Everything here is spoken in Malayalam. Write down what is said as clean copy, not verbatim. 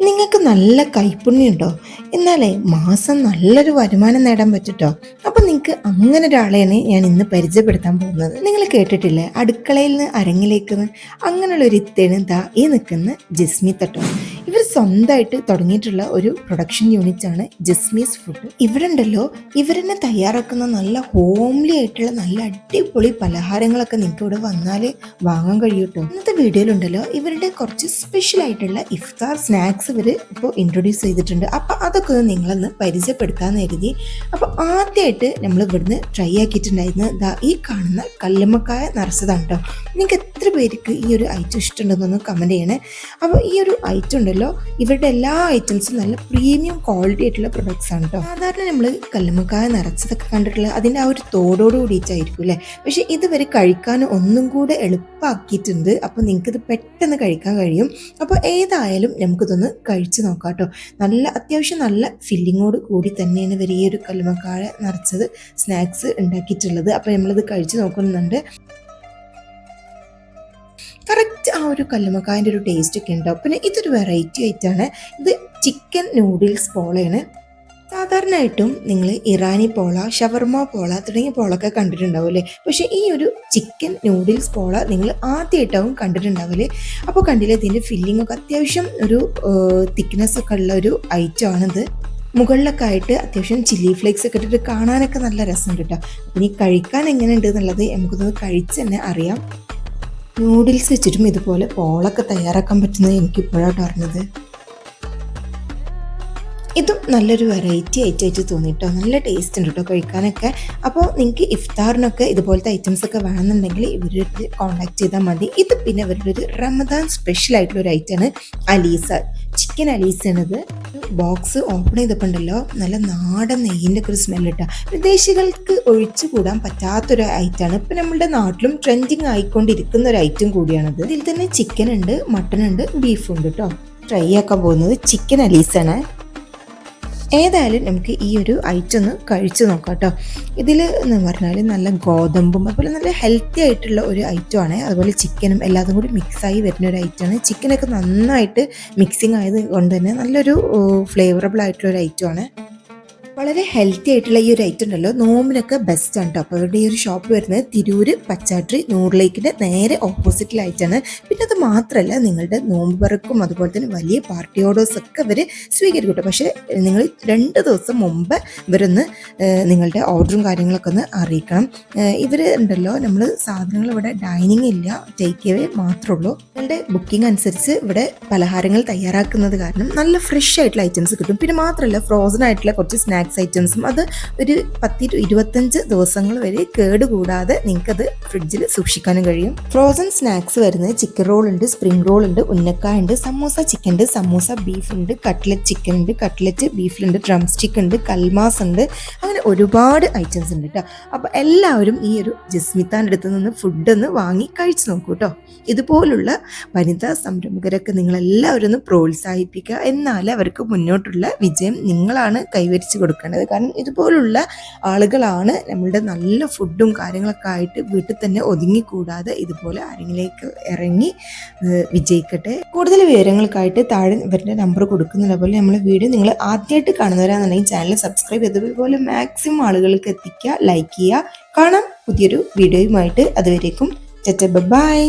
നിങ്ങൾക്ക് നല്ല കൈപ്പുണ്യമുണ്ടോ? എന്നാലേ മാസം നല്ലൊരു വരുമാനം നേടാൻ പറ്റുട്ടോ. അപ്പം നിങ്ങൾക്ക് അങ്ങനെ ഒരാളെയാണ് ഞാൻ ഇന്ന് പരിചയപ്പെടുത്താൻ പോകുന്നത്. നിങ്ങൾ കേട്ടിട്ടില്ലേ, അടുക്കളയിൽ നിന്ന് അരങ്ങിലേക്ക് അങ്ങനെയുള്ള ഒരു ഇത്തേണ് ദാ ഈ നിൽക്കുന്ന ജസ്മി തട്ടോ. ഇവർ സ്വന്തമായിട്ട് തുടങ്ങിയിട്ടുള്ള ഒരു പ്രൊഡക്ഷൻ യൂണിറ്റ് ആണ് ജസ്മീസ് ഫുഡ്. ഇവിടെ ഉണ്ടല്ലോ, ഇവരെന്നെ തയ്യാറാക്കുന്ന നല്ല ഹോംലി ആയിട്ടുള്ള നല്ല അടിപൊളി പലഹാരങ്ങളൊക്കെ നിങ്ങൾക്ക് ഇവിടെ വന്നാൽ വാങ്ങാൻ കഴിയൂട്ടോ. ഇന്നത്തെ വീഡിയോയിലുണ്ടല്ലോ ഇവരുടെ കുറച്ച് സ്പെഷ്യൽ ആയിട്ടുള്ള ഇഫ്താർ സ്നാക്സ് ഇവർ ഇപ്പോൾ ഇൻട്രൊഡ്യൂസ് ചെയ്തിട്ടുണ്ട്. അപ്പം അതൊക്കെ ഒന്ന് നിങ്ങളൊന്ന് പരിചയപ്പെടുത്താമെന്ന് കരുതി. അപ്പോൾ ആദ്യമായിട്ട് നമ്മൾ ഇവിടുന്ന് ട്രൈ ആക്കിയിട്ടുണ്ടായിരുന്നത് ദാ ഈ കാണുന്ന കല്ലുമ്മക്കായ നിറച്ചതാണ് കേട്ടോ. നിങ്ങൾക്ക് എത്ര പേർക്ക് ഈ ഒരു ഐറ്റം ഇഷ്ടമുണ്ടെന്നൊന്ന് കമൻറ്റ് ചെയ്യണേ. അപ്പോൾ ഈ ഒരു ഐറ്റം ഉണ്ടല്ലോ, ഇവരുടെ എല്ലാ ഐറ്റംസും നല്ല പ്രീമിയം ക്വാളിറ്റി ആയിട്ടുള്ള പ്രൊഡക്ട്സ് ആണ് കേട്ടോ. സാധാരണ നമ്മൾ കല്ലുമ്മക്കായ നിറച്ചതൊക്കെ കണ്ടിട്ടുള്ള അതിൻ്റെ ആ ഒരു തോടോട് കൂടിയിട്ടായിരിക്കും അല്ലേ. പക്ഷേ ഇതുവരെ കഴിക്കാൻ ഒന്നും കൂടെ എളുപ്പമാക്കിയിട്ടുണ്ട്. അപ്പോൾ നിങ്ങൾക്കിത് പെട്ടെന്ന് കഴിക്കാൻ കഴിയും. അപ്പോൾ ഏതായാലും നമുക്കിതൊന്ന് കഴിച്ച് നോക്കാം കേട്ടോ. നല്ല അത്യാവശ്യം നല്ല ഫില്ലിങ്ങോട് കൂടി തന്നെയാണ് ഇവർ ഈ ഒരു കല്ലുമ്മക്കായ നിറച്ചത് സ്നാക്സ് ഉണ്ടാക്കിയിട്ടുള്ളത്. അപ്പോൾ നമ്മളിത് കഴിച്ച് നോക്കുന്നുണ്ട്. കറക്റ്റ് ആ ഒരു കല്ലുമ്മക്കായൻ്റെ ഒരു ടേസ്റ്റ് ഒക്കെ ഉണ്ടാവും. പിന്നെ ഇതൊരു വെറൈറ്റി ആയിട്ടാണ്. ഇത് ചിക്കൻ നൂഡിൽസ് പോളയാണ്. സാധാരണയായിട്ടും നിങ്ങൾ ഇറാനി പോള, ഷവർമ പോള തുടങ്ങിയ പോളൊക്കെ കണ്ടിട്ടുണ്ടാവില്ലേ. പക്ഷേ ഈ ഒരു ചിക്കൻ നൂഡിൽസ് പോള നിങ്ങൾ ആദ്യമായിട്ടാവും കണ്ടിട്ടുണ്ടാവില്ലേ. അപ്പോൾ കണ്ടില്ലേ, ഇതിൻ്റെ ഫില്ലിംഗ് ഒക്കെ അത്യാവശ്യം ഒരു തിക്നെസ് ഒക്കെ ഉള്ള ഒരു ഐറ്റം ആണിത്. മുകളിലൊക്കെ ആയിട്ട് അത്യാവശ്യം ചില്ലി ഫ്ലേക്സ് ഒക്കെ ഇട്ടിട്ട് കാണാനൊക്കെ നല്ല രസമുണ്ട് കേട്ടോ. അപ്പം ഈ കഴിക്കാൻ എങ്ങനെയുണ്ട് എന്നുള്ളത് നമുക്കൊന്ന് കഴിച്ച് തന്നെ അറിയാം. നൂഡിൽസ് വെച്ചിട്ടും ഇതുപോലെ പോളൊക്കെ തയ്യാറാക്കാൻ പറ്റുന്നത് എനിക്കിപ്പോഴാണ് അറിഞ്ഞത്. ഇതും നല്ലൊരു വെറൈറ്റി ആയിട്ട് തോന്നിട്ടോ. നല്ല ടേസ്റ്റ് ഉണ്ട് കേട്ടോ കഴിക്കാനൊക്കെ. അപ്പോൾ നിങ്ങൾക്ക് ഇഫ്താറിനൊക്കെ ഇതുപോലത്തെ ഐറ്റംസ് ഒക്കെ വേണമെന്നുണ്ടെങ്കിൽ ഇവരുടെ കോൺടാക്ട് ചെയ്താൽ മതി. ഇത് പിന്നെ ഇവരുടെ ഒരു റമദാൻ സ്പെഷ്യൽ ആയിട്ടുള്ള ഒരു ഐറ്റമാണ് അലീസ, ചിക്കൻ അലീസ ആണിത്. ബോക്സ് ഓപ്പൺ ചെയ്തപ്പോൾ ഉണ്ടല്ലോ നല്ല നാടൻ നെയ്യിൻ്റെ ഒക്കെ ഒരു സ്മെല്ല് ഇട്ടാ. വിദേശികൾക്ക് ഒഴിച്ചു കൂടാൻ പറ്റാത്തൊരു ഐറ്റമാണ്. ഇപ്പം നമ്മളുടെ നാട്ടിലും ട്രെൻഡിങ് ആയിക്കൊണ്ടിരിക്കുന്ന ഒരു ഐറ്റം കൂടിയാണിത്. ഇതിൽ തന്നെ ചിക്കൻ ഉണ്ട്, മട്ടൺ ഉണ്ട്, ബീഫും ഉണ്ട് കേട്ടോ. ട്രൈ ആക്കാൻ പോകുന്നത് ചിക്കൻ അലീസാണ്. ഏതായാലും നമുക്ക് ഈ ഒരു ഐറ്റം ഒന്ന് കഴിച്ച് നോക്കാം കേട്ടോ. ഇതിൽ എന്ന് പറഞ്ഞാൽ നല്ല ഗോതമ്പും അതുപോലെ നല്ല ഹെൽത്തി ആയിട്ടുള്ള ഒരു ഐറ്റമാണ്. അതുപോലെ ചിക്കനും എല്ലാതും കൂടി മിക്സായി വരുന്ന ഒരു ഐറ്റമാണ്. ചിക്കനൊക്കെ നന്നായിട്ട് മിക്സിങ് ആയത് കൊണ്ട് തന്നെ നല്ലൊരു ഫ്ലേവറബിൾ ആയിട്ടുള്ള ഒരു ഐറ്റമാണ്. വളരെ ഹെൽത്തി ആയിട്ടുള്ള ഈ ഒരു ഐറ്റം ഉണ്ടല്ലോ, നോമ്പിനൊക്കെ ബെസ്റ്റ് ആണ് കേട്ടോ. അപ്പോൾ അവരുടെ ഈ ഒരു ഷോപ്പ് വരുന്നത് തിരൂര് പച്ചാട്രി നൂർ ലേക്കിൻ്റെ നേരെ ഓപ്പോസിറ്റിലായിട്ടാണ്. പിന്നെ അത് മാത്രമല്ല, നിങ്ങളുടെ നോമ്പ് പറക്കും അതുപോലെ തന്നെ വലിയ പാർട്ടി ഓർഡേഴ്സ് ഒക്കെ ഇവർ സ്വീകരിക്കും കേട്ടോ. പക്ഷേ നിങ്ങൾ 2 ദിവസം മുമ്പ് ഇവരൊന്ന് നിങ്ങളുടെ ഓർഡറും കാര്യങ്ങളൊക്കെ ഒന്ന് അറിയിക്കണം. ഇവർ ഉണ്ടല്ലോ, നമ്മൾ സാധനങ്ങൾ ഇവിടെ ഡൈനിങ് ഇല്ല, ടേക്ക് അവേ മാത്രമേ ഉള്ളൂ. നിങ്ങളുടെ ബുക്കിംഗ് അനുസരിച്ച് ഇവിടെ പലഹാരങ്ങൾ തയ്യാറാക്കുന്നത് കാരണം നല്ല ഫ്രഷ് ആയിട്ടുള്ള ഐറ്റംസ് കിട്ടും. പിന്നെ മാത്രമല്ല, ഫ്രോസൺ ആയിട്ടുള്ള കുറച്ച് സ്നാക്സ് ഐറ്റംസും അത് ഒരു 10-25 ദിവസങ്ങൾ വരെ കേടുകൂടാതെ നിങ്ങൾക്കത് ഫ്രിഡ്ജിൽ സൂക്ഷിക്കാനും കഴിയും. ഫ്രോസൺ സ്നാക്സ് വരുന്നത് ചിക്കൻ റോൾ ഉണ്ട്, സ്പ്രിംഗ് റോൾ ഉണ്ട്, ഉന്നക്കായ ഉണ്ട്, സമൂസ ചിക്കൻ ഉണ്ട്, സമൂസ ബീഫ് ഉണ്ട്, കട്ട്ലറ്റ് ചിക്കൻ ഉണ്ട്, കട്ട്ലറ്റ് ബീഫിലുണ്ട്, ഡ്രം സ്റ്റിക്ക് ഉണ്ട്, കൽമാസ് ഉണ്ട്, അങ്ങനെ ഒരുപാട് ഐറ്റംസ് ഉണ്ട് കേട്ടോ. അപ്പോൾ എല്ലാവരും ഈ ഒരു ജസ്മിത്താൻ്റെ അടുത്ത് നിന്ന് ഫുഡൊന്ന് വാങ്ങി കഴിച്ചു നോക്കൂ കേട്ടോ. ഇതുപോലുള്ള വനിതാ സംരംഭകരൊക്കെ നിങ്ങളെല്ലാവരും ഒന്ന് പ്രോത്സാഹിപ്പിക്കുക. എന്നാലേ അവർക്ക് മുന്നോട്ടുള്ള വിജയം നിങ്ങളാണ് കൈവരിച്ചു കൊടുക്കുന്നത്. കാരണം ഇതുപോലുള്ള ആളുകളാണ് നമ്മളുടെ നല്ല ഫുഡും കാര്യങ്ങളൊക്കെ ആയിട്ട് വീട്ടിൽ തന്നെ ഒതുങ്ങിക്കൂടാതെ ഇതുപോലെ ആരെങ്കിലേക്ക് ഇറങ്ങി വിജയിക്കട്ടെ. കൂടുതൽ വിവരങ്ങൾക്കായിട്ട് താഴെ ഇവരുടെ നമ്പർ കൊടുക്കുന്നുണ്ട്. അതുപോലെ നമ്മളെ വീഡിയോ നിങ്ങൾ ആദ്യമായിട്ട് കാണുന്നവരാണെന്നുണ്ടെങ്കിൽ ചാനൽ സബ്സ്ക്രൈബ് ചെയ്തതുപോലെ മാക്സിമം ആളുകൾക്ക് എത്തിക്കുക, ലൈക്ക് ചെയ്യുക. കാണാം പുതിയൊരു വീഡിയോയുമായിട്ട്. അതുവരേക്കും ബൈ.